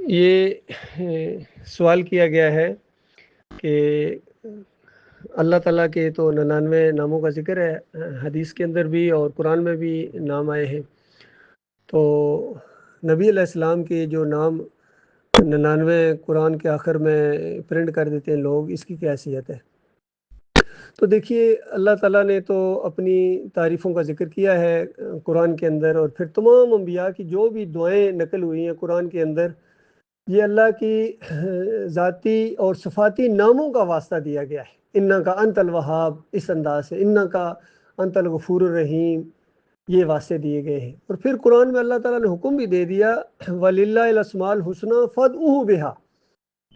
یہ سوال کیا گیا ہے کہ اللہ تعالیٰ کے تو 99 ناموں کا ذکر ہے حدیث کے اندر بھی اور قرآن میں بھی نام آئے ہیں، تو نبی علیہ السلام کے جو نام 99 قرآن کے آخر میں پرنٹ کر دیتے ہیں لوگ، اس کی کیا حیثیت ہے؟ تو دیکھیے، اللہ تعالیٰ نے تو اپنی تعریفوں کا ذکر کیا ہے قرآن کے اندر، اور پھر تمام انبیاء کی جو بھی دعائیں نقل ہوئی ہیں قرآن کے اندر، یہ اللہ کی ذاتی اور صفاتی ناموں کا واسطہ دیا گیا ہے۔ اِنَّا کا انت الوہاب، اس انداز سے اِنَّا کا انت الغفور الرحیم، یہ واسطے دیے گئے ہیں۔ اور پھر قرآن میں اللہ تعالیٰ نے حکم بھی دے دیا وَلِلَّهِ الْأَسْمَاءُ الْحُسْنَىٰ فَادْعُوهُ بِهَا،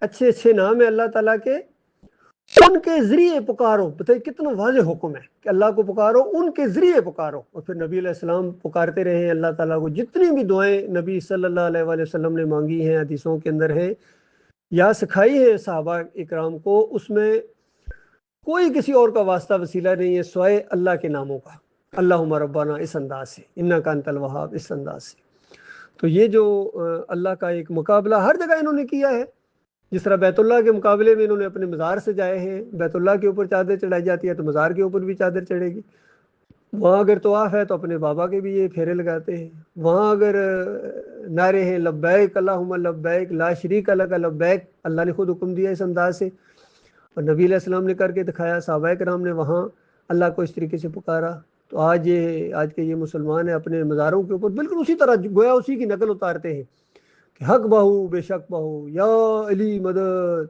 اچھے اچھے نام ہیں اللہ تعالیٰ کے، ان کے ذریعے پکارو۔ بتائیے کتنا واضح حکم ہے کہ اللہ کو پکارو، ان کے ذریعے پکارو۔ اور پھر نبی علیہ السلام پکارتے رہے ہیں اللہ تعالیٰ کو، جتنی بھی دعائیں نبی صلی اللہ علیہ وآلہ وسلم نے مانگی ہیں حدیثوں کے اندر ہیں یا سکھائی ہے صحابہ اکرام کو، اس میں کوئی کسی اور کا واسطہ وسیلہ نہیں ہے سوائے اللہ کے ناموں کا۔ اللہم ربنا اس انداز سے، انکا انت الوہاب اس انداز سے۔ تو یہ جو اللہ کا ایک مقابلہ ہر جگہ انہوں نے کیا ہے، جس طرح بیت اللہ کے مقابلے میں انہوں نے اپنے مزار سجائے ہیں، بیت اللہ کے اوپر چادر چڑھائی جاتی ہے تو مزار کے اوپر بھی چادر چڑھے گی، وہاں اگر طواف ہے تو اپنے بابا کے بھی یہ پھیرے لگاتے ہیں، وہاں اگر نعرے ہیں لبیک اللہم لبیک لا شریک لک لبیک، اللہ نے خود حکم دیا اس انداز سے، اور نبی علیہ السلام نے کر کے دکھایا، صحابہ کرام نے وہاں اللہ کو اس طریقے سے پکارا۔ تو آج کے یہ مسلمان ہیں اپنے مزاروں کے اوپر بالکل اسی طرح گویا اسی کی نقل اتارتے ہیں کہ حق بہو بے شک بہو، یا علی مدد،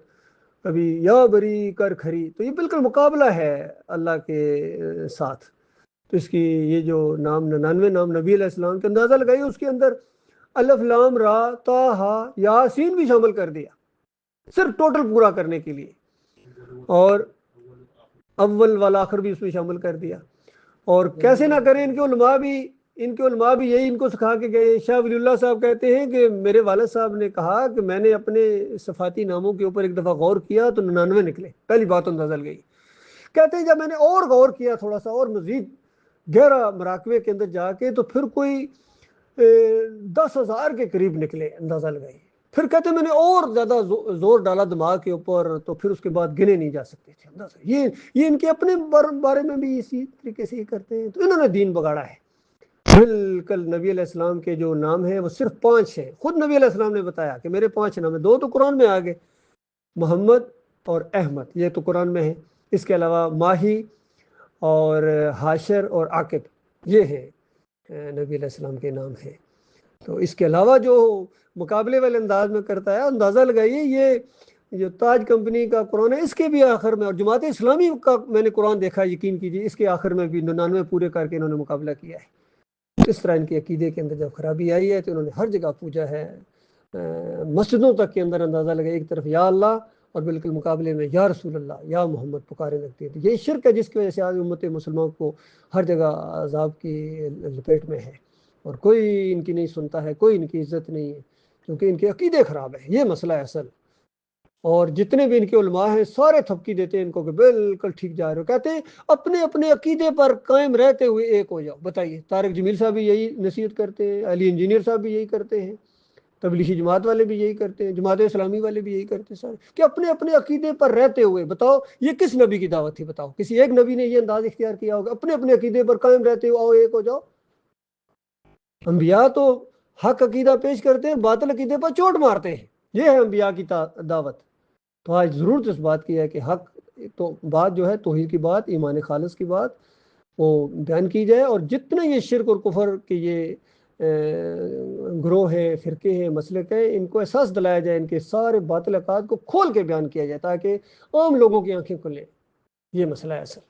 کبھی یا بری کر کھری، تو یہ بالکل مقابلہ ہے اللہ کے ساتھ۔ تو اس کی یہ جو نام 99 نام نبی علیہ السلام کے اندازہ لگائیے، اس کے اندر الف لام را تا ہا یاسین بھی شامل کر دیا صرف ٹوٹل پورا کرنے کے لیے، اور اول والآخر بھی اس میں شامل کر دیا۔ اور کیسے نہ کریں، ان کے علماء بھی یہی ان کو سکھا کے گئے۔ شاہ ولی اللہ صاحب کہتے ہیں کہ میرے والد صاحب نے کہا کہ میں نے اپنے صفاتی ناموں کے اوپر ایک دفعہ غور کیا تو 99 نکلے، پہلی بات اندازہ لگئی۔ کہتے ہیں جب میں نے اور غور کیا تھوڑا سا اور مزید گہرا مراقبے کے اندر جا کے، تو پھر کوئی 10,000 کے قریب نکلے، اندازہ لگائی۔ پھر کہتے ہیں میں نے اور زیادہ زور ڈالا دماغ کے اوپر، تو پھر اس کے بعد گنے نہیں جا سکتے تھے اندازہ۔ یہ ان کے اپنے بارے میں بھی اسی طریقے سے ہی کرتے ہیں، تو انہوں نے دین بگاڑا ہے بالکل۔ نبی علیہ السلام کے جو نام ہیں وہ صرف 5 ہیں، خود نبی علیہ السلام نے بتایا کہ میرے 5 نام ہیں، 2 تو قرآن میں آ گئے، محمد اور احمد، یہ تو قرآن میں ہے۔ اس کے علاوہ ماہی اور حاشر اور عاقب، یہ ہیں نبی علیہ السلام کے نام ہیں۔ تو اس کے علاوہ جو مقابلے والے انداز میں کرتا ہے، اندازہ لگائیے یہ جو تاج کمپنی کا قرآن ہے، اس کے بھی آخر میں، اور جماعت اسلامی کا میں نے قرآن دیکھا، یقین کیجیے اس کے آخر میں بھی 99 پورے کر کے انہوں نے مقابلہ کیا ہے۔ اس طرح ان کے عقیدے کے اندر جب خرابی آئی ہے تو انہوں نے ہر جگہ پوجا ہے، مسجدوں تک کے اندر اندازہ لگا، ایک طرف یا اللہ اور بالکل مقابلے میں یا رسول اللہ یا محمد پکارے لگتے ہیں۔ یہ شرک ہے جس کی وجہ سے آج امت مسلمان کو ہر جگہ عذاب کی لپیٹ میں ہے، اور کوئی ان کی نہیں سنتا ہے، کوئی ان کی عزت نہیں ہے، کیونکہ ان کے عقیدے خراب ہیں۔ یہ مسئلہ ہے اصل، اور جتنے بھی ان کے علماء ہیں سارے تھپکی دیتے ہیں ان کو کہ بالکل ٹھیک جا رہے ہو، کہتے ہیں اپنے اپنے عقیدے پر قائم رہتے ہوئے ایک ہو جاؤ۔ بتائیے، طارق جمیل صاحب بھی یہی نصیحت کرتے ہیں، علی انجینئر صاحب بھی یہی کرتے ہیں، تبلیغی جماعت والے بھی یہی کرتے ہیں، جماعت اسلامی والے بھی یہی کرتے ہیں، سارے کہ اپنے اپنے عقیدے پر رہتے ہوئے۔ بتاؤ یہ کس نبی کی دعوت تھی؟ بتاؤ کسی ایک نبی نے یہ انداز اختیار کیا ہوگا اپنے اپنے عقیدے پر قائم رہتے ہوئے آؤ ایک ہو جاؤ؟ انبیاء تو حق عقیدہ پیش کرتے ہیں، باطل عقیدے پر چوٹ مارتے ہیں، یہ ہے انبیاء کی دعوت۔ تو آج ضرورت اس بات کی ہے کہ حق تو بات جو ہے توحید کی بات، ایمان خالص کی بات وہ بیان کی جائے، اور جتنے یہ شرک اور کفر کے یہ گروہ ہیں، فرقے ہیں، مسلک ہیں، ان کو احساس دلایا جائے، ان کے سارے باطل عقائد کو کھول کے بیان کیا جائے تاکہ عام لوگوں کی آنکھیں کھلیں۔ یہ مسئلہ ہے اصل۔